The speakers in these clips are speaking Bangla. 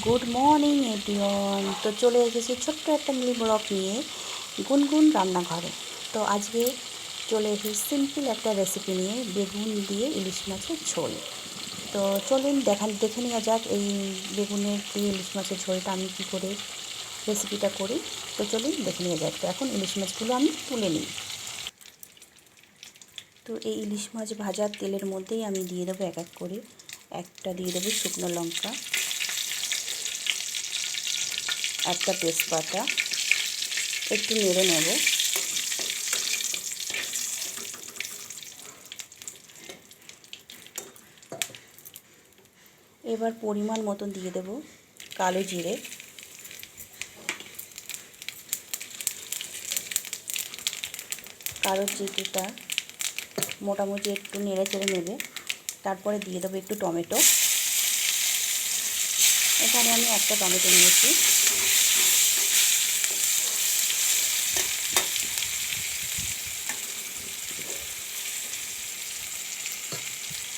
Good morning everyone. তো চলে এসেছি ছোট্ট একটা মিনি ব্লগ নিয়ে গুনগুন রান্নাঘরে। তো আজকে চলে এসেছি সিম্পল একটা রেসিপি নিয়ে, বেগুন দিয়ে ইলিশ মাছের ঝোল। তো চলুন দেখে নেওয়া যাক এই বেগুনের দিয়ে ইলিশ মাছের ঝোলটা আমি কী করে রেসিপিটা করি। তো চলুন দেখে নেওয়া যাক। তো এখন ইলিশ মাছগুলো আমি তুলে নিই। তো এই ইলিশ মাছ ভাজার তেলের মধ্যেই আমি দিয়ে দেবো এক এক করে। একটা দিয়ে দেবো শুকনো লঙ্কা, একটা তেজপাতা, একটু নেড়ে নেব। এবার পরিমাণ মতন দিয়ে দেব কালো জিরে, কালো জিরেটা মোটামুটি একটু নেড়ে চেড়ে নেবে। তারপরে দিয়ে দেবো একটু টমেটো। এখানে আমি একটা টমেটো নিয়েছি।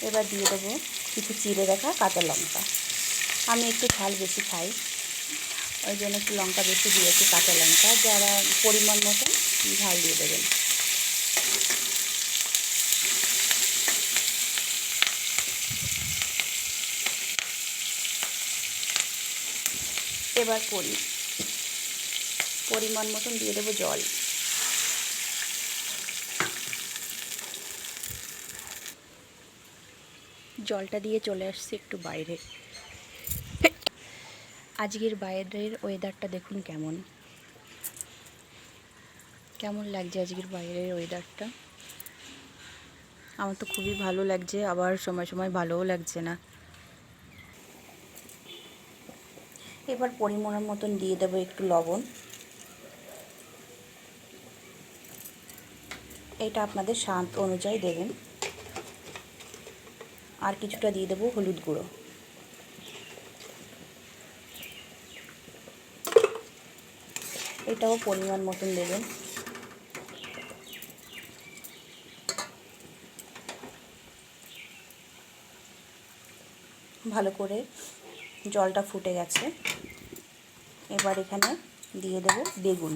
এবার দিয়ে দেবো কিছু চিড়ে রাখা কাঁচা লঙ্কা। আমি একটু ঝাল বেশি খাই, ওই জন্য একটু লঙ্কা বেশি দিয়েছি, কাঁচা লঙ্কা। যারা পরিমাণ মতো ঝাল দিয়ে দেবেন। এবার পরিমাণ মতন দিয়ে দেবো জল। জলটা দিয়ে চলে আসছে একটু বাইরে। আজকের বাইরের ওয়েদারটা দেখুন কেমন লাগছে আজকের বাইরের ওয়েদারটা। আমার তো খুবই ভালো লাগছে, আবার সময় সময় ভালোও লাগছে না। এবার পরিমাণ মতন দিয়ে দেবো একটু লবণ। এটা আপনাদের স্বাদ অনুযায়ী দেবেন। আর কিছুটা দিয়ে দেবো হলুদ গুঁড়ো। এটাও পরিমাণ মতন দেবেন। ভালো করে জলটা ফুটে গেছে। এবার এখানে দিয়ে দেবো বেগুন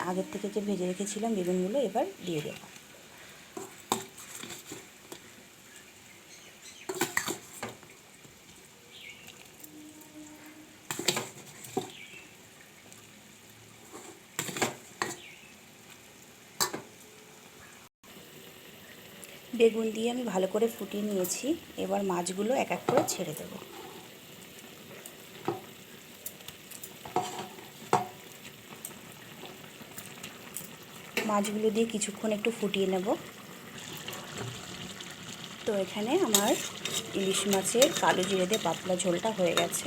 আগের থেকে যে ভেজে রেখেছিলাম বেগুনগুলো এবার দিয়ে দেব। বেগুন দিয়ে আমি ভালো করে ফুটিয়ে নিয়েছি। এবার মাছগুলো এক এক করে ছেড়ে দেব। মাছগুলো দিয়ে কিছুক্ষণ একটু ফুটিয়ে নেব। তো এখানে আমার ইলিশ মাছের কালো জিরে দিয়ে পাতলা ঝোলটা হয়ে গেছে।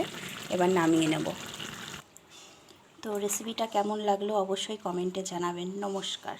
এবার নামিয়ে নেব। তো রেসিপিটা কেমন লাগলো অবশ্যই কমেন্টে জানাবেন। নমস্কার।